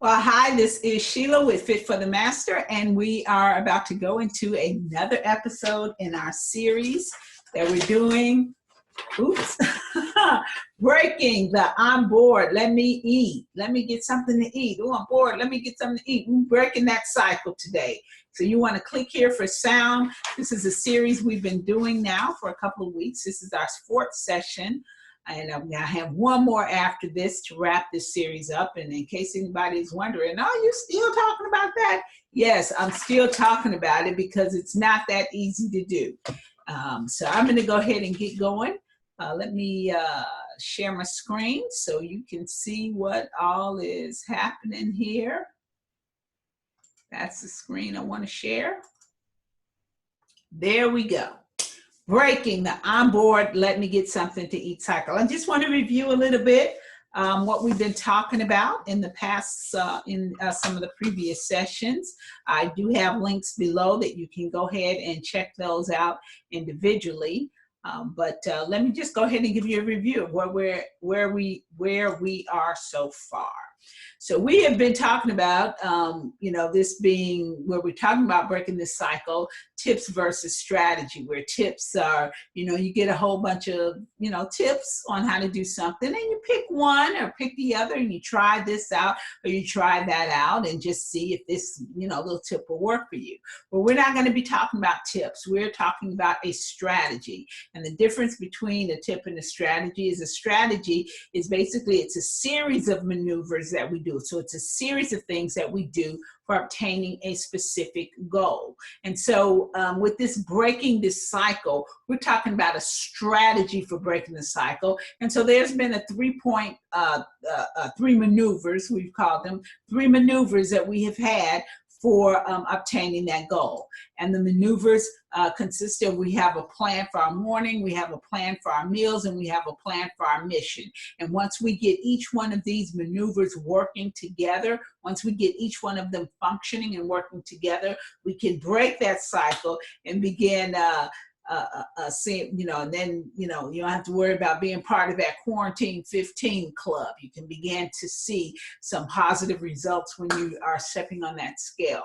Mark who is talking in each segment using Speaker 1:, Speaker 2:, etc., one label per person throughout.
Speaker 1: Well, hi, this is Sheila with Fit for the Master, and we are about to go into another episode in our series that we're doing. Oops, breaking the I'm bored, let me eat. Let me get something to eat. Oh, I'm bored, let me get something to eat. We're breaking that cycle today. So you want to click here for sound. This is a series we've been doing now for a couple of weeks. This is our fourth session. And I'm going to have one more after this to wrap this series up. And in case anybody's wondering, oh, you still talking about that? Yes, I'm still talking about it because it's not that easy to do. So I'm going to go ahead and get going. Let me share my screen so you can see what all is happening here. That's the screen I want to share. There we go. Breaking the I'm bored, let me get something to eat cycle. I just want to review a little bit what we've been talking about in the past, in some of the previous sessions. I do have links below that you can go ahead and check those out individually. But let me just go ahead and give you a review of where we are so far. So we have been talking about, this being where we're talking about breaking this cycle, tips versus strategy, where tips are, you get a whole bunch of, tips on how to do something, and you pick one or pick the other, and you try this out or you try that out and just see if this, little tip will work for you. But we're not going to be talking about tips. We're talking about a strategy. And the difference between a tip and a strategy is a strategy is basically, it's a series of maneuvers that we do. So it's a series of things that we do for obtaining a specific goal. And so with this breaking this cycle, we're talking about a strategy for breaking the cycle. And so there's been a three maneuvers, we've called them, three maneuvers that we have had for obtaining that goal. And the maneuvers consist of, we have a plan for our morning, we have a plan for our meals, and we have a plan for our mission. And once we get each one of these maneuvers working together, once we get each one of them functioning and working together, we can break that cycle and begin and then, you don't have to worry about being part of that quarantine 15 club. You can begin to see some positive results when you are stepping on that scale.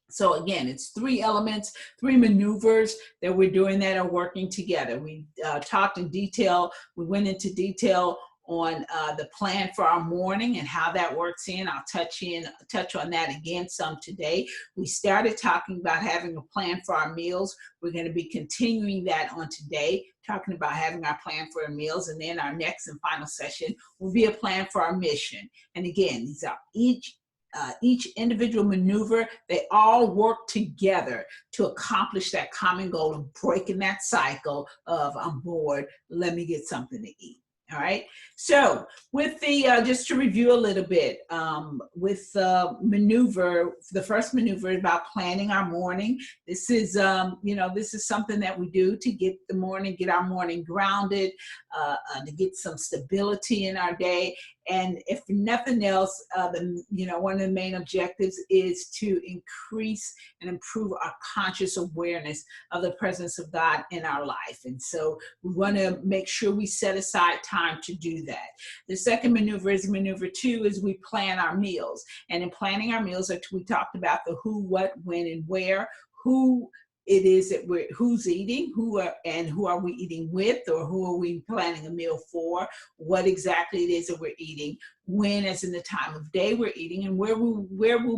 Speaker 1: So again, it's three elements, three maneuvers that we're doing that are working together. We talked in detail, we went into detail on the plan for our morning and how that works in. I'll touch on that again some today. We started talking about having a plan for our meals. We're going to be continuing that on today, talking about having our plan for our meals. And then our next and final session will be a plan for our mission. And again, these are each individual maneuver, they all work together to accomplish that common goal of breaking that cycle of I'm bored, let me get something to eat. All right. So with the, just to review a little bit, with the maneuver, the first maneuver is about planning our morning. This is, this is something that we do to get our morning grounded, to get some stability in our day. And if nothing else, one of the main objectives is to increase and improve our conscious awareness of the presence of God in our life. And so we want to make sure we set aside time to do that. The second maneuver is maneuver 2, is we plan our meals. And in planning our meals, we talked about the who, what, when, and where, who it is that who's eating, who are we eating with, or who are we planning a meal for, what exactly it is that we're eating, when, as in the time of day we're eating, and where will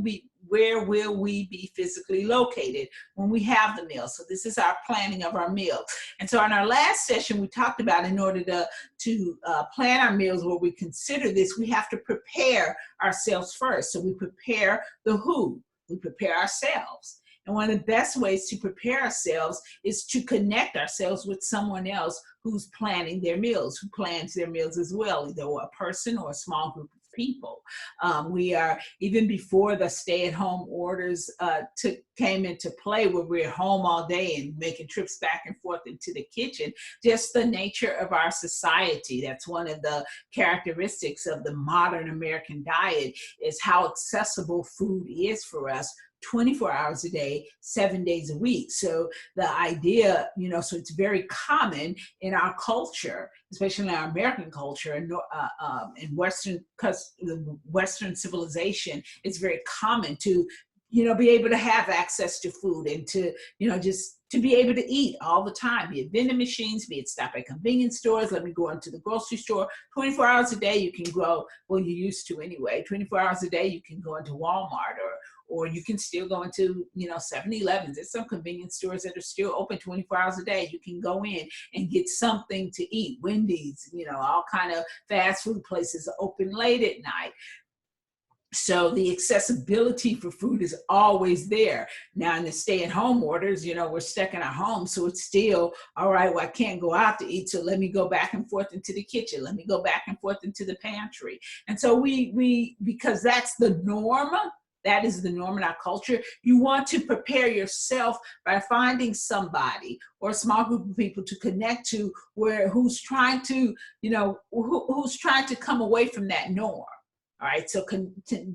Speaker 1: we be physically located when we have the meal. So this is our planning of our meal. And so in our last session, we talked about, in order to plan our meals, where we consider this, we have to prepare ourselves first. So we prepare the who, we prepare ourselves. And one of the best ways to prepare ourselves is to connect ourselves with someone else who's planning their meals, who plans their meals as well, either a person or a small group of people. We are, even before the stay-at-home orders came into play, where we're home all day and making trips back and forth into the kitchen, just the nature of our society. That's one of the characteristics of the modern American diet, is how accessible food is for us 24 hours a day, 7 days a week. So the idea, you know, so it's very common in our culture, especially in our American culture and in Western civilization. It's very common to, you know, be able to have access to food and to, you know, just to be able to eat all the time, be it vending machines, be it stop at convenience stores, let me go into the grocery store. 24 hours a day you can go, well, you used to anyway, 24 hours a day you can go into Walmart, or you can still go into, you know, 7-Elevens. There's some convenience stores that are still open 24 hours a day. You can go in and get something to eat. Wendy's, you know, all kind of fast food places are open late at night. So the accessibility for food is always there. Now in the stay-at-home orders, you know, we're stuck in our home, so it's still, all right, well, I can't go out to eat, so let me go back and forth into the kitchen. Let me go back and forth into the pantry. And so we because that's the norm, that is the norm in our culture, you want to prepare yourself by finding somebody or a small group of people to connect to who's trying to, you know, who's trying to come away from that norm. All right, so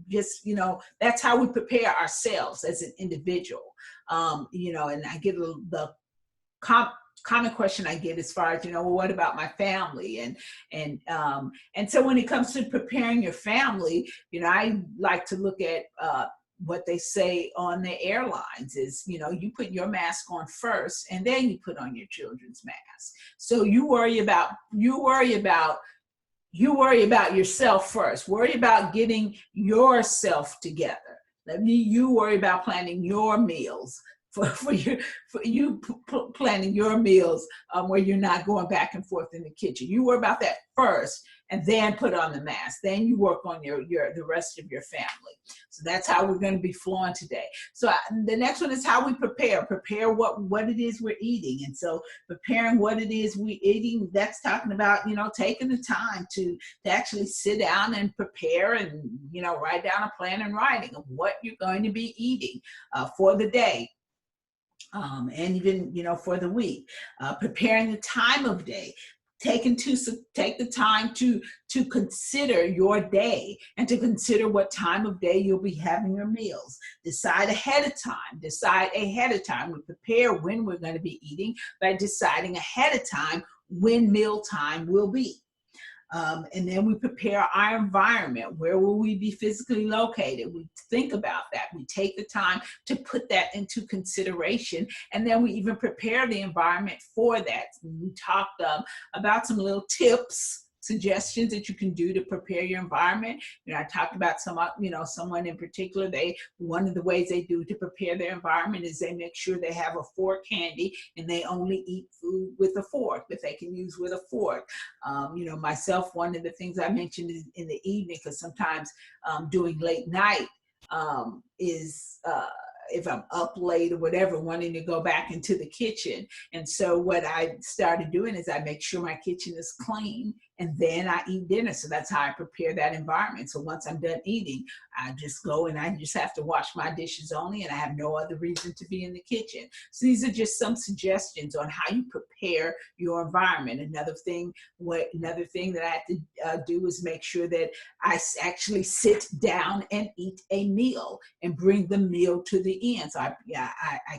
Speaker 1: just, you know, that's how we prepare ourselves as an individual. You know, and I get the common question I get as far as, you know, well, what about my family? And so when it comes to preparing your family, you know, I like to look at what they say on the airlines is, you know, you put your mask on first and then you put on your children's mask. So you worry about yourself first. Worry about getting yourself together. You worry about planning your meals for you planning your meals where you're not going back and forth in the kitchen. You worry about that first, and then put on the mask. Then you work on the rest of your family. So that's how we're going to be flowing today. So the next one is how we prepare what it is we're eating. And so preparing what it is we're eating, that's talking about, you know, taking the time to actually sit down and prepare and, you know, write down a plan and writing of what you're going to be eating for the day. And even, you know, for the week, preparing the time of day, take the time to consider your day and to consider what time of day you'll be having your meals. Decide ahead of time. We prepare when we're going to be eating by deciding ahead of time when meal time will be. And then we prepare our environment. Where will we be physically located? We think about that. We take the time to put that into consideration. And then we even prepare the environment for that. We talked about some little tips, suggestions that you can do to prepare your environment. You know, I talked about someone in particular, one of the ways they do to prepare their environment is they make sure they have a fork handy and they only eat food with a fork that they can use with a fork. You know, myself, one of the things I mentioned in the evening, because sometimes doing late night is if I'm up late or whatever, wanting to go back into the kitchen. And so what I started doing is I make sure my kitchen is clean and then I eat dinner. So that's how I prepare that environment. So once I'm done eating, I just go and I just have to wash my dishes only, and I have no other reason to be in the kitchen. So these are just some suggestions on how you prepare your environment. Another thing that I have to do is make sure that I actually sit down and eat a meal and bring the meal to the end. So I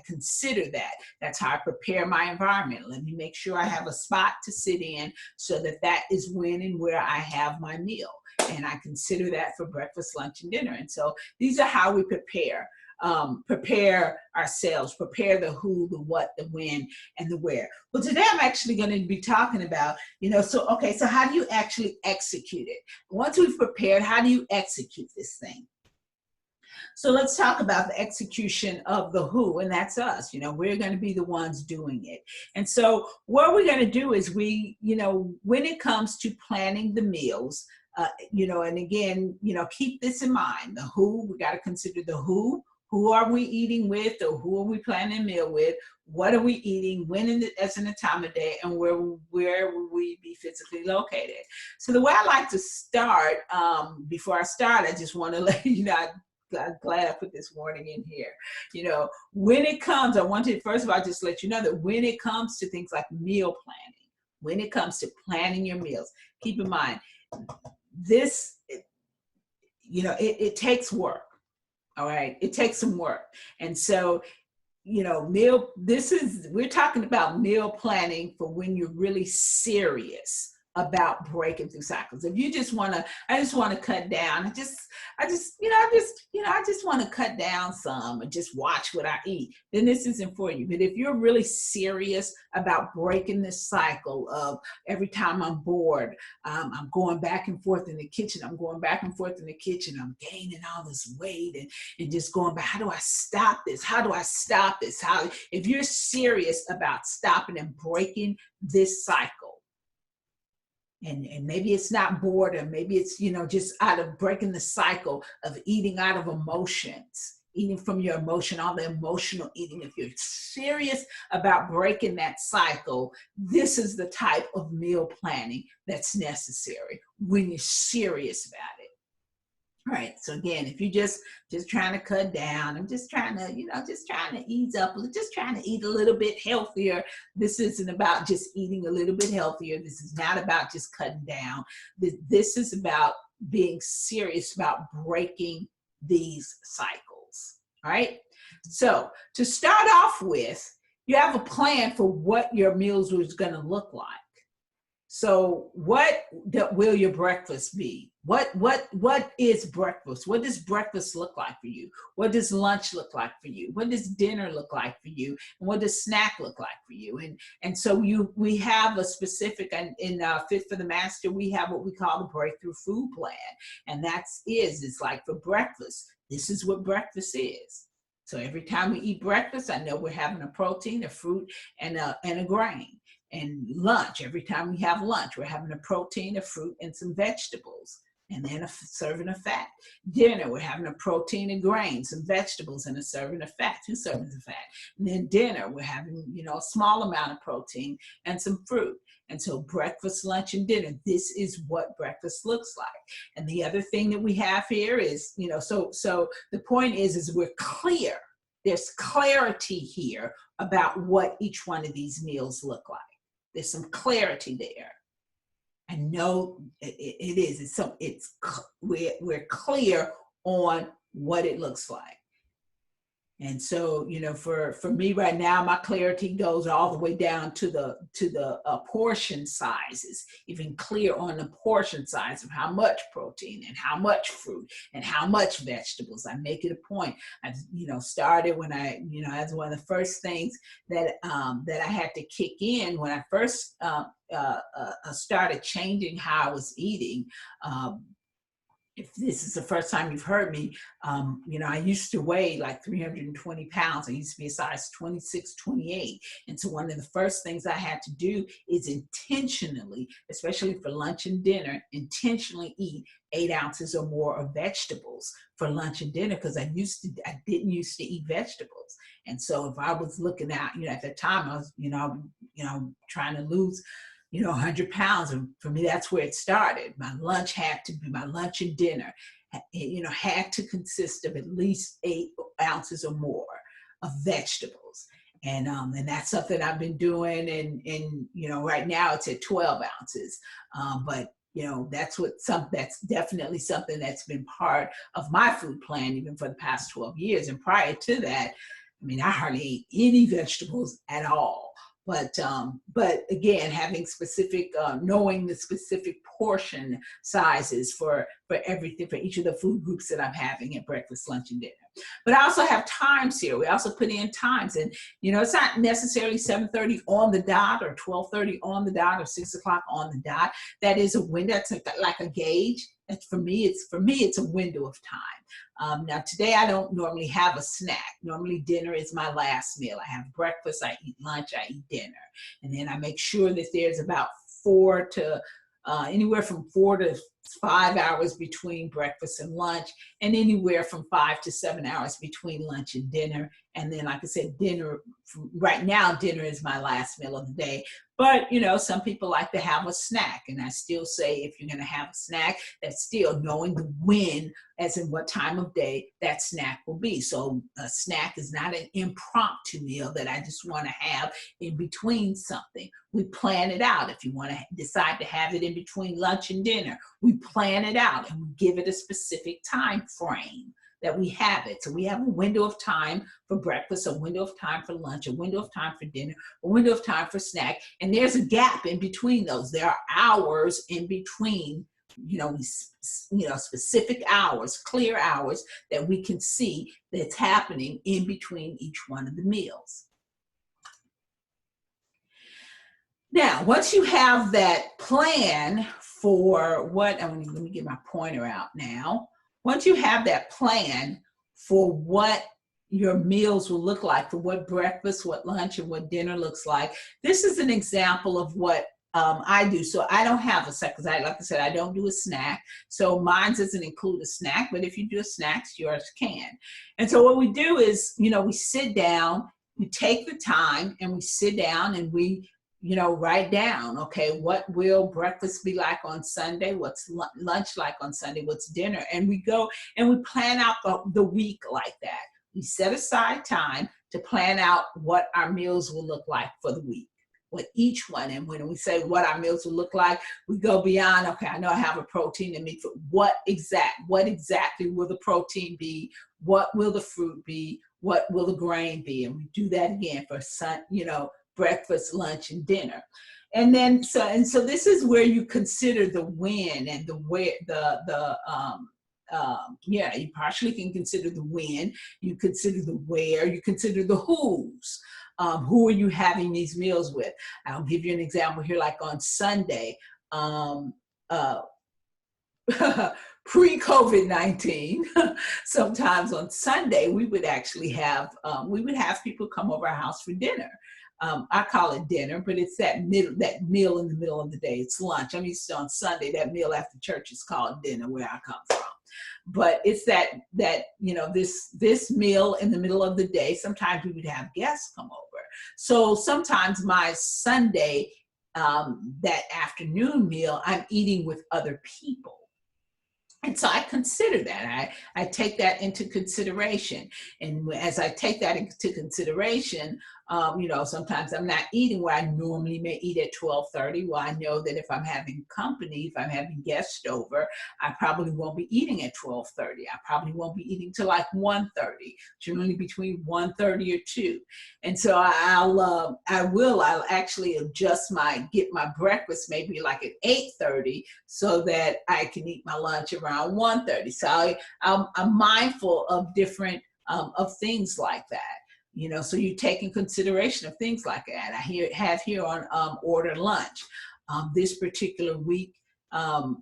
Speaker 1: consider that. That's how I prepare my environment. Let me make sure I have a spot to sit in so that is when and where I have my meal. And I consider that for breakfast, lunch, and dinner. And so these are how we prepare ourselves, prepare the who, the what, the when, and the where. Well, today I'm actually going to be talking about, so how do you actually execute it? Once we've prepared, how do you execute this thing? So let's talk about the execution of the who, and that's us. We're going to be the ones doing it. And so what we're going to do is when it comes to planning the meals, and again, keep this in mind. The who, we got to consider the who. Who are we eating with, or who are we planning a meal with? What are we eating? When as in the time of day, and where will we be physically located? So the way I like to start, before I start, I just want to let you know, I'm glad I put this warning in here. When it comes, I want to first of all just let you know that when it comes to things like meal planning, when it comes to planning your meals, keep in mind this, it takes work. all right? It takes some work. And so, you know, we're talking about meal planning for when you're really serious about breaking through cycles. If you just want to, I just want to cut down, I just want to cut down some and just watch what I eat, then this isn't for you. But if you're really serious about breaking this cycle of every time I'm bored, I'm going back and forth in the kitchen, I'm gaining all this weight and just going back, how do I stop this? If you're serious about stopping and breaking this cycle, and maybe it's not boredom, maybe it's, you know, just out of breaking the cycle of eating out of emotions, eating from your emotion, all the emotional eating. If you're serious about breaking that cycle, this is the type of meal planning that's necessary when you're serious about it. All right, so again, if you're just trying to cut down, I'm just trying to ease up, just trying to eat a little bit healthier. This isn't about just eating a little bit healthier. This is not about just cutting down. This is about being serious about breaking these cycles. All right, so to start off with, you have a plan for what your meals is going to look like. So what will your breakfast be? What is breakfast? What does breakfast look like for you? What does lunch look like for you? What does dinner look like for you? And what does snack look like for you? And so we have a specific, in Fit for the Master, we have what we call the Breakthrough Food Plan. And it's like for breakfast, this is what breakfast is. So every time we eat breakfast, I know we're having a protein, a fruit, and a grain. And lunch, every time we have lunch, we're having a protein, a fruit, and some vegetables, and then a serving of fat. Dinner, we're having a protein, a grain, some vegetables, and a serving of fat, 2 servings of fat. And then dinner, we're having, you know, a small amount of protein and some fruit. And so breakfast, lunch, and dinner, this is what breakfast looks like. And the other thing that we have here is, you know, so the point is we're clear. There's clarity here about what each one of these meals look like. There's some clarity there. I know it is. We're clear on what it looks like. And so, you know, for me right now, my clarity goes all the way down to the portion sizes, even clear on the portion size of how much protein and how much fruit and how much vegetables. I make it a point. I, you know, started when I, you know, as one of the first things that I had to kick in when I first started changing how I was eating. If this is the first time you've heard me, you know, I used to weigh like 320 pounds. I used to be a size 26, 28. And so one of the first things I had to do is intentionally, especially for lunch and dinner, intentionally eat 8 ounces or more of vegetables for lunch and dinner, because I didn't used to eat vegetables. And so if I was looking at, you know, at the time I was, you know, trying to lose, you know, 100 pounds. And for me, that's where it started. My lunch and dinner, you know, had to consist of at least 8 ounces or more of vegetables. And that's something I've been doing. And, you know, right now it's at 12 ounces. But, you know, that's definitely something that's been part of my food plan, even for the past 12 years. And prior to that, I mean, I hardly ate any vegetables at all. But again, having specific, knowing the specific portion sizes for everything, for each of the food groups that I'm having at breakfast, lunch, and dinner. But I also have times here. We also put in times, and you know, it's not necessarily 7:30 on the dot or 12:30 on the dot or 6 o'clock on the dot. That is a window. It's like a gauge. For me, it's a window of time. Now today I don't normally have a snack. Normally dinner is my last meal. I have breakfast, I eat lunch, I eat dinner. And then I make sure that there's about anywhere from 4 to 5 hours between breakfast and lunch, and anywhere from 5 to 7 hours between lunch and dinner. And then, like I said, right now, dinner is my last meal of the day. But, you know, some people like to have a snack. And I still say, if you're going to have a snack, that's still knowing the when, as in what time of day that snack will be. So a snack is not an impromptu meal that I just want to have in between something. We plan it out. If you want to decide to have it in between lunch and dinner, we plan it out and we give it a specific time frame that we have it. So we have a window of time for breakfast, a window of time for lunch, a window of time for dinner, a window of time for snack, and there's a gap in between those. There are hours in between, specific hours, clear hours that we can see that's happening in between each one of the meals. Now, once you have that plan for let me get my pointer out now. Once you have that plan for what your meals will look like, for what breakfast, what lunch, and what dinner looks like, this is an example of what I do. So I don't have a snack, because like I said, I don't do a snack. So mine doesn't include a snack, but if you do a snack, yours can. And so what we do is, we sit down, we take the time and we sit down and we write down, okay, what will breakfast be like on Sunday? What's lunch like on Sunday? What's dinner? And we go and we plan out the week like that. We set aside time to plan out what our meals will look like for the week, what each one. And when we say what our meals will look like, we go beyond, okay, I know I have a protein and meat food. What exactly will the protein be? What will the fruit be? What will the grain be? And we do that again for breakfast, lunch, and dinner. And then so this is where you consider the when and the where, you partially can consider the when, you consider the where, you consider the who's. Who are you having these meals with? I'll give you an example here, like on Sunday, pre-COVID-19, sometimes on Sunday, we would actually have people come over our house for dinner. I call it dinner, but it's that meal in the middle of the day. It's lunch. I'm used to on Sunday, that meal after church is called dinner where I come from. But it's that this meal in the middle of the day. Sometimes we would have guests come over. So sometimes my Sunday, that afternoon meal, I'm eating with other people. And so I consider that. I take that into consideration. And as I take that into consideration, sometimes I'm not eating where I normally may eat at 12:30. Well, I know that if I'm having company, if I'm having guests over, I probably won't be eating at 12:30. I probably won't be eating till like 1:30, generally between 1:30 or 2. And so I'll actually get my breakfast maybe like at 8:30 so that I can eat my lunch around 1:30. So I'm mindful of different of things like that. So you take in consideration of things like that. I have here on order lunch. This particular week, something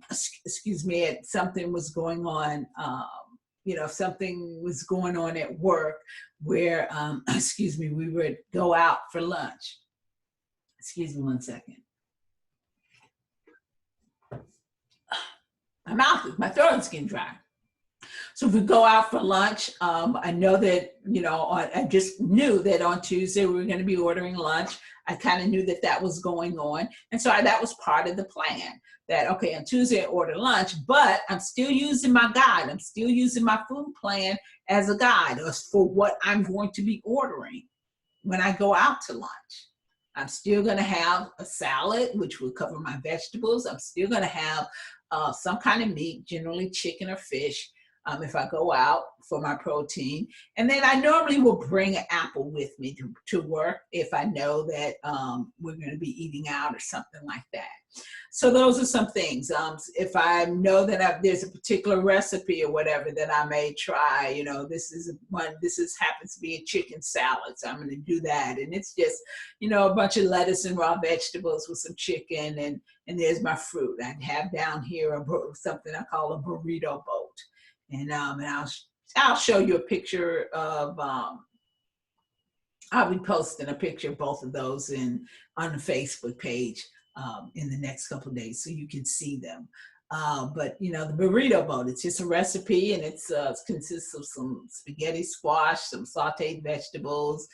Speaker 1: was going on. Something was going on at work where, we would go out for lunch. Excuse me one second. My throat's getting dry. So if we go out for lunch, I know that, I just knew that on Tuesday we were going to be ordering lunch. I kind of knew that was going on. And so that was part of the plan, that, okay, on Tuesday I order lunch, but I'm still using my guide. I'm still using my food plan as a guide as for what I'm going to be ordering when I go out to lunch. I'm still going to have a salad, which will cover my vegetables. I'm still going to have some kind of meat, generally chicken or fish, if I go out for my protein. And then I normally will bring an apple with me to work if I know that we're going to be eating out or something like that. So those are some things. If I know that there's a particular recipe or whatever that I may try, this happens to be a chicken salad, so I'm going to do that. And it's just, a bunch of lettuce and raw vegetables with some chicken, and there's my fruit. I have down here something I call a burrito boat. And I'll show you a picture of, I'll be posting a picture of both of those on the Facebook page in the next couple of days so you can see them. But the burrito boat, it's just a recipe, and it consists of some spaghetti squash, some sauteed vegetables,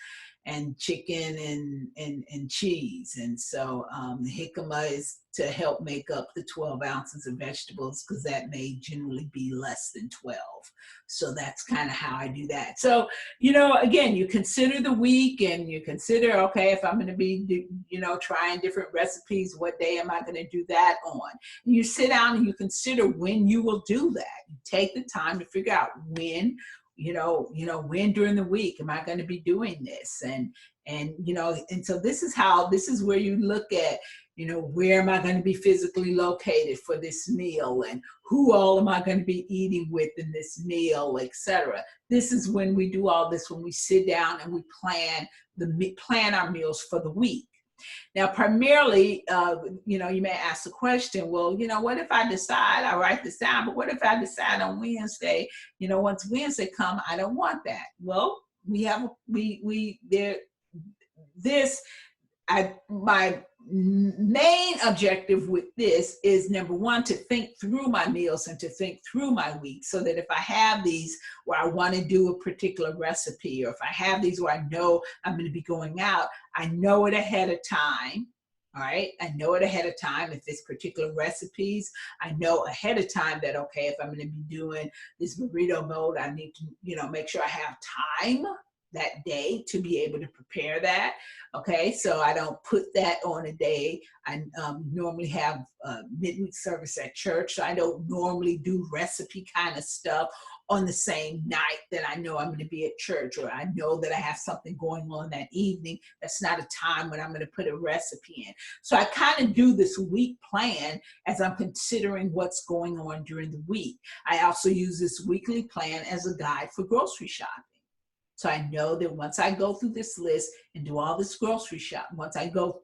Speaker 1: and chicken and cheese. And so the jicama is to help make up the 12 ounces of vegetables, because that may generally be less than 12. So that's kind of how I do that. So, you know, again, you consider the week, and you consider, okay, if I'm going to be, you know, trying different recipes, what day am I going to do that on? And you sit down and you consider when you will do that. You take the time to figure out when, when during the week am I going to be doing this? And so this is where you look at, you know, where am I going to be physically located for this meal, and who all am I going to be eating with in this meal, etc. This is when we do all this, when we sit down and we plan our meals for the week. Now, primarily, you may ask the question, well, what if I decide, I write this down, but what if I decide on Wednesday, once Wednesday come, I don't want that? Well, my main objective with this is, number one, to think through my meals and to think through my week, so that if I have these where I want to do a particular recipe, or if I have these where I know I'm going to be going out, I know it ahead of time. All right. I know it ahead of time. If it's particular recipes, I know ahead of time that, okay, if I'm going to be doing this burrito mode, I need to, make sure I have time that day to be able to prepare that. Okay, so I don't put that on a day. I normally have midweek service at church, so I don't normally do recipe kind of stuff on the same night that I know I'm going to be at church, or I know that I have something going on that evening. That's not a time when I'm going to put a recipe in. So I kind of do this week plan as I'm considering what's going on during the week. I also use this weekly plan as a guide for grocery shopping. So I know that once I go through this list and do all this grocery shopping, once I go,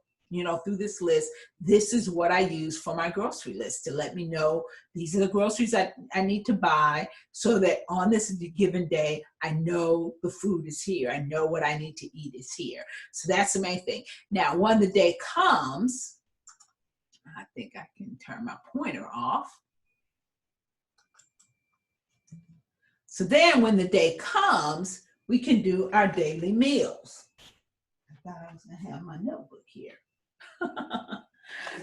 Speaker 1: through this list, this is what I use for my grocery list to let me know these are the groceries I need to buy, so that on this given day, I know the food is here. I know what I need to eat is here. So that's the main thing. Now, when the day comes, I think I can turn my pointer off. So then when the day comes, we can do our daily meals. I thought I was going to have my notebook here.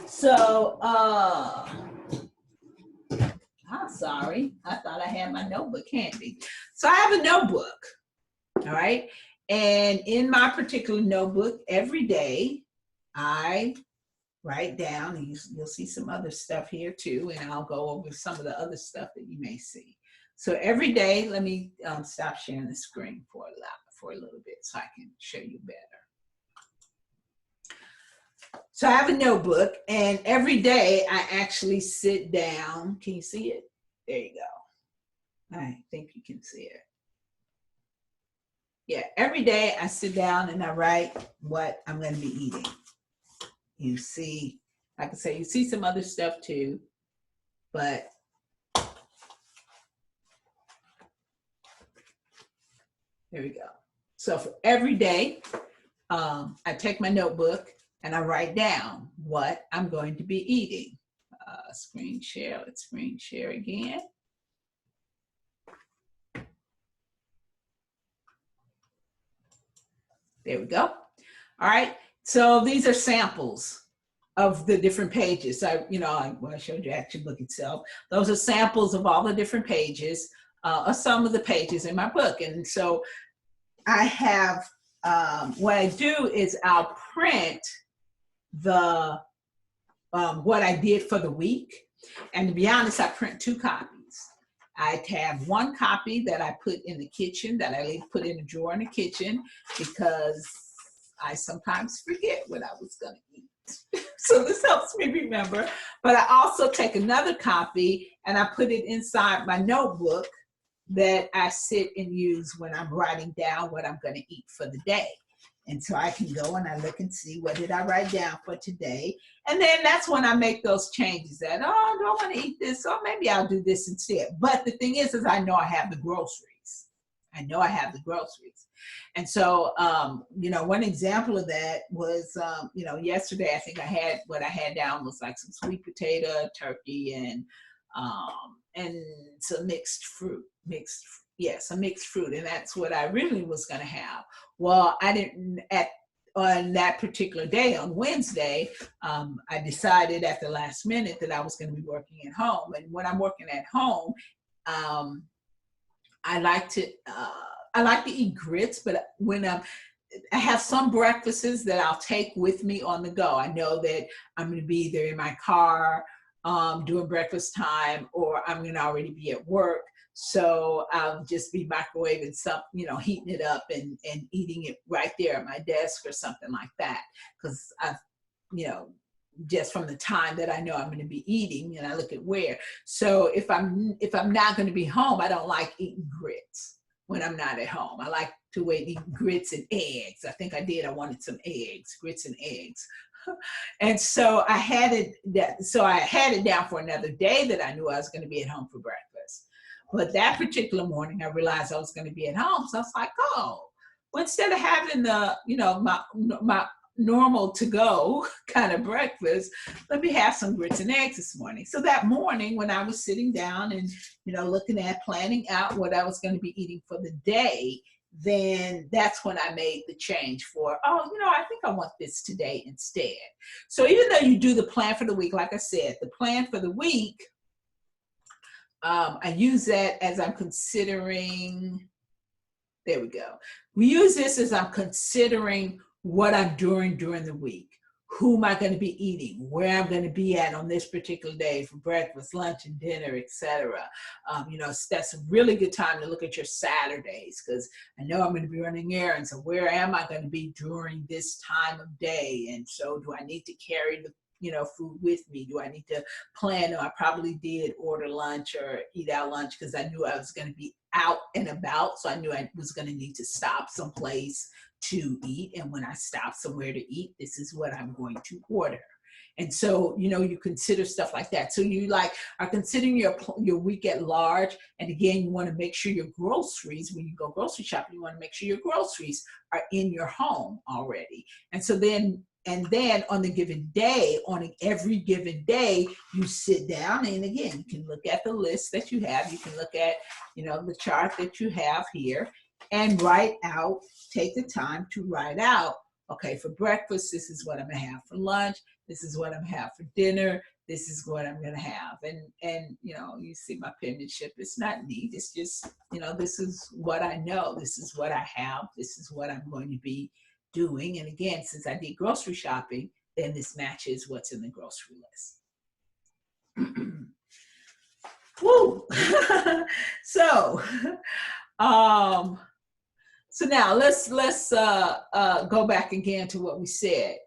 Speaker 1: So, I'm sorry. I thought I had my notebook handy. So I have a notebook, all right? And in my particular notebook, every day, I write down, and you'll see some other stuff here too, and I'll go over some of the other stuff that you may see. So every day, let me stop sharing the screen for a little bit so I can show you better. So I have a notebook, and every day I actually sit down. Can you see it? There you go. I think you can see it. Yeah, every day I sit down and I write what I'm going to be eating. You see, like I say, you see some other stuff too, but there we go. So for every day, I take my notebook and I write down what I'm going to be eating. Screen share, let's screen share again. There we go. All right, so these are samples of the different pages. So, I showed you actually book itself. Those are samples of all the different pages, or some of the pages in my book. And so I have, what I do is I'll print the what I did for the week. And to be honest, I print 2 copies. I have one copy that I put in the kitchen, that I put in a drawer in the kitchen, because I sometimes forget what I was going to eat. So this helps me remember. But I also take another copy and I put it inside my notebook that I sit and use when I'm writing down what I'm going to eat for the day. And so I can go and I look and see, what did I write down for today? And then that's when I make those changes that, oh, do I want to eat this? Or maybe I'll do this instead. But the thing is I know I have the groceries. I know I have the groceries. And so, one example of that was, yesterday, I think what I had down was like some sweet potato, turkey, and some mixed fruit, Yes, a mixed fruit, and that's what I really was going to have. Well, I didn't on that particular day, on Wednesday, I decided at the last minute that I was going to be working at home. And when I'm working at home, um, I like to eat grits, but when I have some breakfasts that I'll take with me on the go. I know that I'm going to be either in my car during breakfast time, or I'm going to already be at work. So I'll just be microwaving some, heating it up and eating it right there at my desk or something like that. Because just from the time that I know I'm going to be eating, and I look at where. So if I'm not going to be home, I don't like eating grits when I'm not at home. I like to eat grits and eggs. I think I wanted some eggs, grits and eggs. And so I had it down for another day that I knew I was going to be at home for breakfast. But that particular morning, I realized I was going to be at home. So I was like, oh, well, instead of having my normal to-go kind of breakfast, let me have some grits and eggs this morning. So that morning when I was sitting down and, planning out what I was going to be eating for the day, then that's when I made the change for, I think I want this today instead. So even though you do the plan for the week, like I said, the plan for the week, I use that as I'm considering, there we go. We use this as I'm considering what I'm doing during the week. Who am I going to be eating? Where I'm going to be at on this particular day for breakfast, lunch, and dinner, etc. That's a really good time to look at your Saturdays, because I know I'm going to be running errands. So where am I going to be during this time of day? And so do I need to carry the food with me? Do I need to plan? I probably did order lunch or eat out lunch because I knew I was going to be out and about. So I knew I was going to need to stop someplace to eat. And when I stop somewhere to eat, this is what I'm going to order. And so, you consider stuff like that. So you are considering your week at large. And again, you want to make sure your groceries, when you go grocery shopping, you want to make sure your groceries are in your home already. And so then on the given day, on every given day, you sit down and again, you can look at the list that you have. You can look at, the chart that you have here and take the time to write out, okay, for breakfast, this is what I'm going to have for lunch. This is what I'm going to have for dinner. This is what I'm going to have. And you see my penmanship. It's not neat. It's just, this is what I know. This is what I have. This is what I'm going to be doing. And again, since I did grocery shopping, then this matches what's in the grocery list. Woo! So now let's go back again to what we said.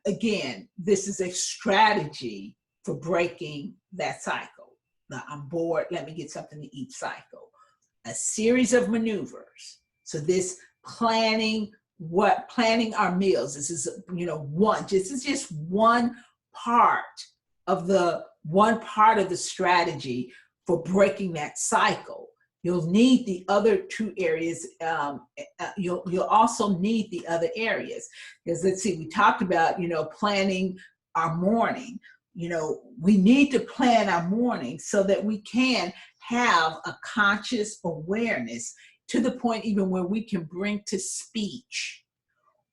Speaker 1: Again, this is a strategy for breaking that cycle. Now, I'm bored, let me get something to eat cycle. A series of maneuvers. So this planning our meals. This is, this is just one part of the strategy for breaking that cycle. You'll need the other two areas. You'll also need the other areas. Because let's see, we talked about, planning our morning. We need to plan our morning so that we can have a conscious awareness to the point even where we can bring to speech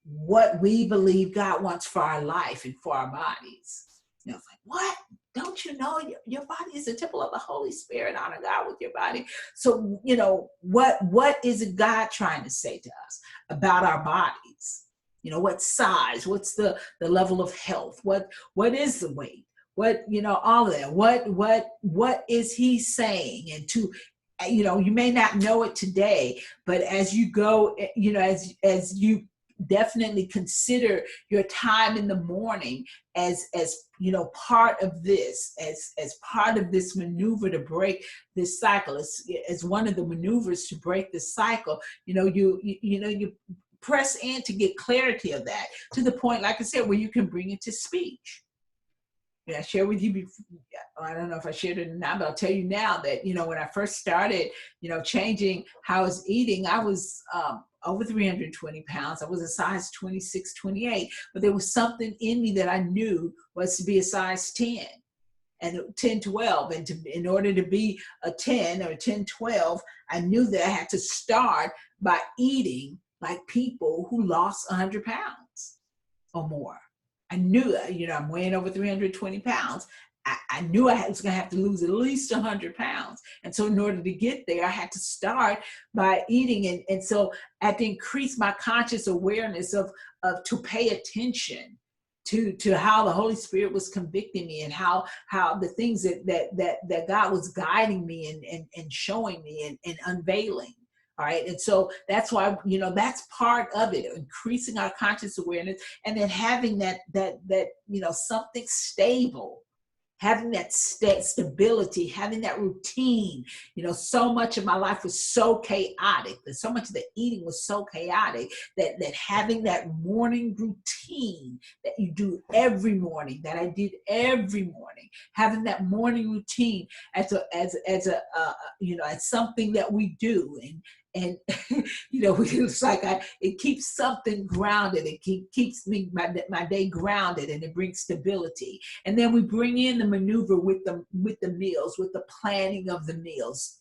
Speaker 1: what we believe God wants for our life and for our bodies. It's like, what? Don't you know your body is a temple of the Holy Spirit? Honor God with your body. So, what is God trying to say to us about our bodies? What size? What's the level of health? What is the weight? What, all of that. What is he saying? And you may not know it today, but as you go, as you definitely consider your time in the morning as part of this, as part of this maneuver to break this cycle, as one of the maneuvers to break this cycle, you press in to get clarity of that to the point, like I said, where you can bring it to speech. I share with you before, I don't know if I shared it or not, but I'll tell you now that, when I first started, changing how I was eating, I was over 320 pounds. I was a size 26, 28, but there was something in me that I knew was to be a size 10. and 10-12. And in order to be a 10 or 10-12, I knew that I had to start by eating like people who lost 100 pounds or more. I knew, I'm weighing over 320 pounds. I knew I was going to have to lose at least 100 pounds. And so in order to get there, I had to start by eating. And so I had to increase my conscious awareness of to pay attention to how the Holy Spirit was convicting me, and how the things that God was guiding me and showing me and unveiling. All right. And so that's why, that's part of it, increasing our conscious awareness, and then having that something stable, having that stability, having that routine. So much of my life was so chaotic, that so much of the eating was so chaotic, that having that morning routine that you do every morning, that I did every morning, having that morning routine as something that we do. And it's like it keeps something grounded. It keeps me my day grounded, and it brings stability. And then we bring in the maneuver with the meals, with the planning of the meals.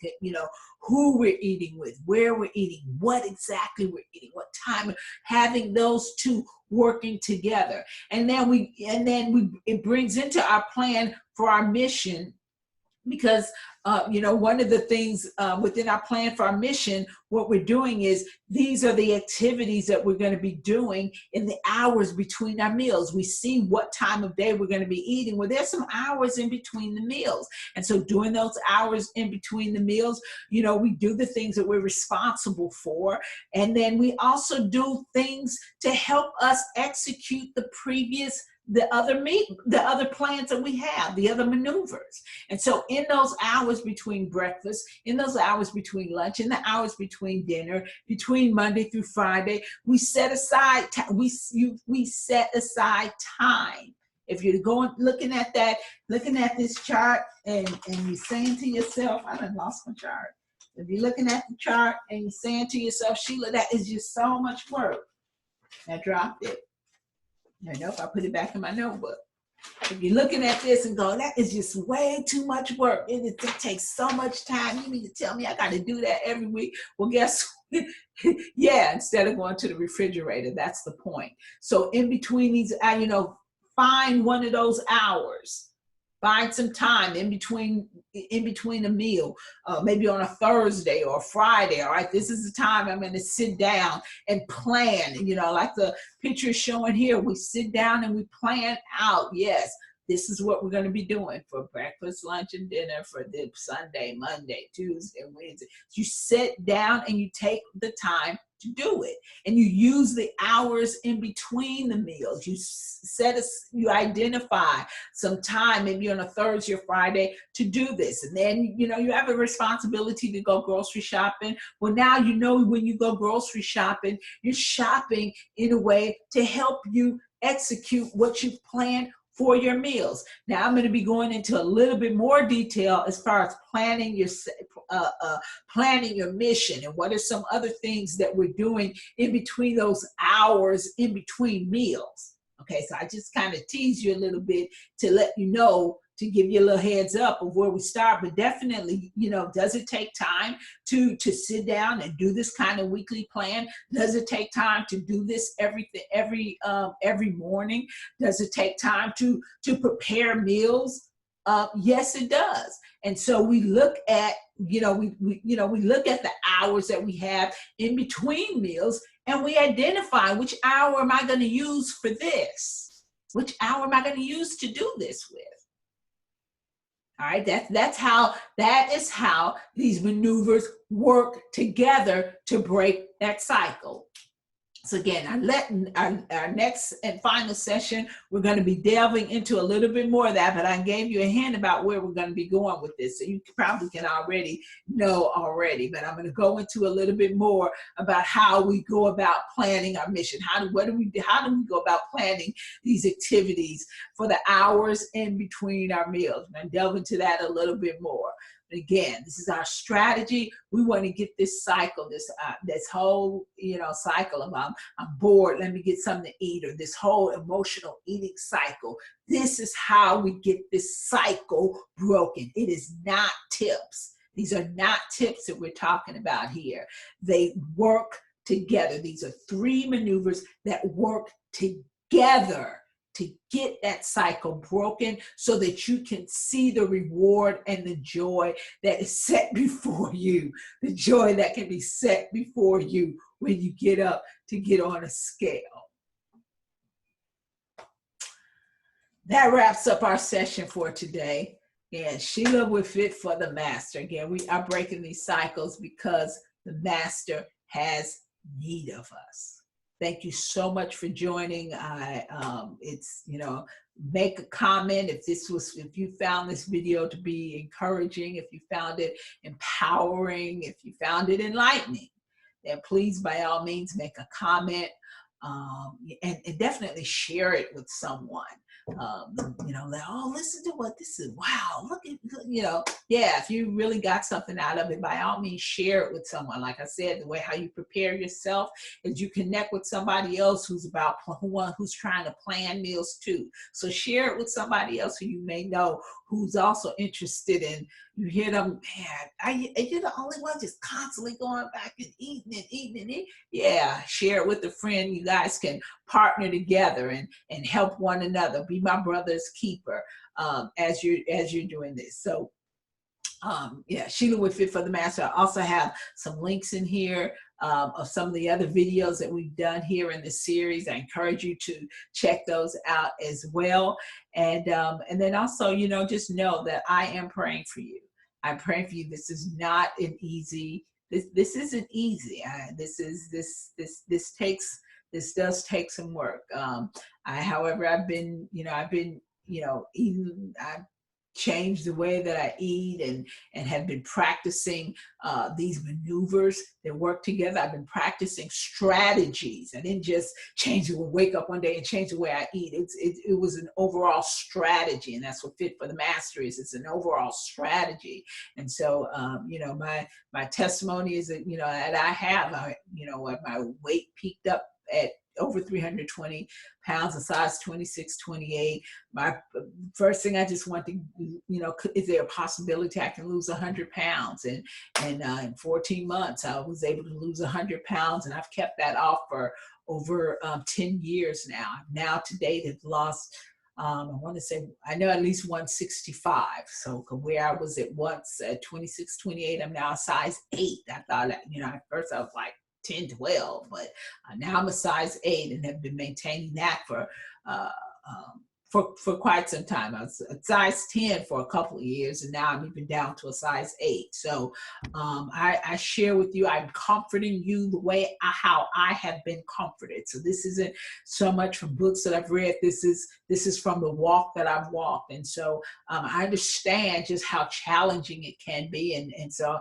Speaker 1: Who we're eating with, where we're eating, what exactly we're eating, what time. Having those two working together, and then it brings into our plan for our mission. Because, one of the things within our plan for our mission, what we're doing is, these are the activities that we're going to be doing in the hours between our meals. We see what time of day we're going to be eating. Well, there's some hours in between the meals. And so during those hours in between the meals, we do the things that we're responsible for. And then we also do things to help us execute the other plans that we have, the other maneuvers. And so in those hours between breakfast, in those hours between lunch, in the hours between dinner, between Monday through Friday, we set aside time. We set aside time. If you're looking at this chart, and you're saying to yourself, I done lost my chart. If you're looking at the chart and you're saying to yourself, Sheila, that is just so much work. I dropped it. Nope, I put it back in my notebook. If you're looking at this and go, that is just way too much work. It takes so much time. You mean to tell me I got to do that every week? Well, guess what? Yeah, instead of going to the refrigerator, that's the point. So in between these, find one of those hours. Find some time in between a meal, maybe on a Thursday or a Friday. All right, this is the time I'm going to sit down and plan. Like the picture showing here, we sit down and we plan out. Yes, this is what we're going to be doing for breakfast, lunch, and dinner for the Sunday, Monday, Tuesday, Wednesday. You sit down and you take the time to do it, and you use the hours in between the meals. You identify some time, maybe on a Thursday or Friday, to do this. And then you have a responsibility to go grocery shopping. Well, now when you go grocery shopping, you're shopping in a way to help you execute what you've planned for your meals. Now I'm going to be going into a little bit more detail as far as planning your mission, and what are some other things that we're doing in between those hours in between meals. Okay, so I just kind of tease you a little bit to let you know, to give you a little heads up of where we start. But definitely, does it take time to sit down and do this kind of weekly plan? Does it take time to do this every morning? Does it take time to prepare meals? Yes, it does. And so we look at, we look at the hours that we have in between meals, and we identify, which hour am I going to use for this? Which hour am I going to use to do this with? All right, that is how these maneuvers work together to break that cycle. So again, our next and final session, we're going to be delving into a little bit more of that, but I gave you a hint about where we're going to be going with this. So you probably can already know but I'm going to go into a little bit more about how we go about planning our mission. How do we go about planning these activities for the hours in between our meals? I'm going to delve into that a little bit more. Again, this is our strategy. We want to get this cycle, this whole, cycle of I'm bored, let me get something to eat, or this whole emotional eating cycle. This is how we get this cycle broken. It is not tips. These are not tips that we're talking about here. They work together. These are 3 maneuvers that work together to get that cycle broken so that you can see the reward and the joy that is set before you, the joy that can be set before you when you get up to get on a scale. That wraps up our session for today. And Sheila with Fit for the Master. Again, we are breaking these cycles because the Master has need of us. Thank you so much for joining. Make a comment if you found this video to be encouraging, if you found it empowering, if you found it enlightening, then please, by all means, make a comment and definitely share it with someone. Listen to what this is. Wow, look at, if you really got something out of it, by all means, share it with someone. Like I said, the way how you prepare yourself is you connect with somebody else who's trying to plan meals too. So share it with somebody else who you may know who's also interested in. You hear them, man, you're the only one just constantly going back and eating. Yeah, share it with a friend. You guys can partner together and help one another. Be my brother's keeper as you're doing this. So Sheila with Fit for the Master. I also have some links in here of some of the other videos that we've done here in this series. I encourage you to check those out as well. And then also, just know that I am praying for you. I'm praying for you. This is not an easy. This isn't easy. This does take some work. However, I've been eating. I've changed the way that I eat and have been practicing these maneuvers that work together. I've been practicing strategies. I didn't just wake up one day and change the way I eat. It was an overall strategy, and that's what Fit for the Master is. It's an overall strategy. And so, my testimony is that, that I have, my weight peaked up at over 320 pounds, a size 26, 28. My first thing I just want to, is there a possibility I can lose 100 pounds? And in 14 months, I was able to lose 100 pounds, and I've kept that off for over 10 years now. Now to date, have lost, I want to say, I know at least 165. So where I was at once at 26, 28, I'm now a size 8. I thought, at first I was like 10, 12, but now I'm a size 8 and have been maintaining that for quite some time. I was a size 10 for a couple of years, and now I'm even down to a size 8. So I share with you, I'm comforting you the way how I have been comforted. So this isn't so much from books that I've read. This is from the walk that I've walked. And so I understand just how challenging it can be. And so,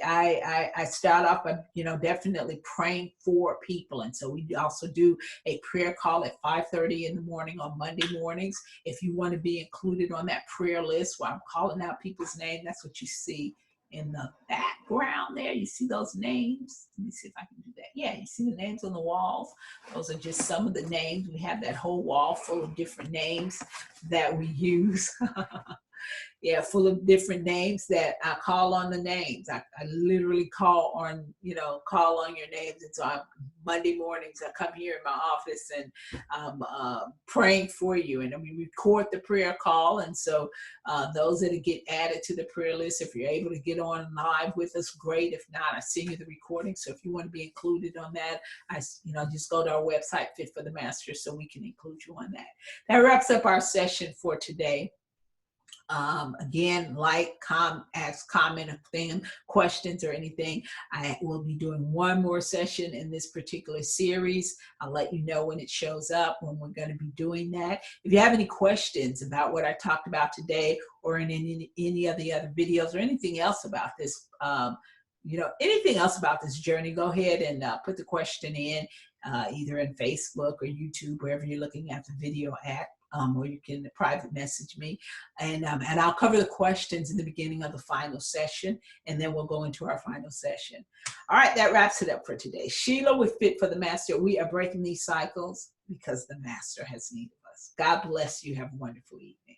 Speaker 1: I start off by, definitely praying for people. And so we also do a prayer call at 5:30 in the morning on Monday mornings. If you want to be included on that prayer list where I'm calling out people's names, that's what you see in the background there. You see those names? Let me see if I can do that. Yeah, you see the names on the walls? Those are just some of the names. We have that whole wall full of different names that we use. Yeah, full of different names that I call on the names. I literally call on your names. And so Monday mornings, I come here in my office and I'm praying for you. And we record the prayer call. And so those that get added to the prayer list, if you're able to get on live with us, great. If not, I send you the recording. So if you want to be included on that, just go to our website, Fit for the Master, so we can include you on that. That wraps up our session for today. Again, ask, comment, questions or anything. I will be doing one more session in this particular series. I'll let you know when it shows up, when we're going to be doing that. If you have any questions about what I talked about today or in any of the other videos or anything else about this, anything else about this journey, go ahead and put the question in either in Facebook or YouTube, wherever you're looking at the video at. or you can private message me, and I'll cover the questions in the beginning of the final session, and then we'll go into our final session. All right, that wraps it up for today. Sheila with Fit for the Master. We are breaking these cycles because the Master has need of us. God bless you. Have a wonderful evening.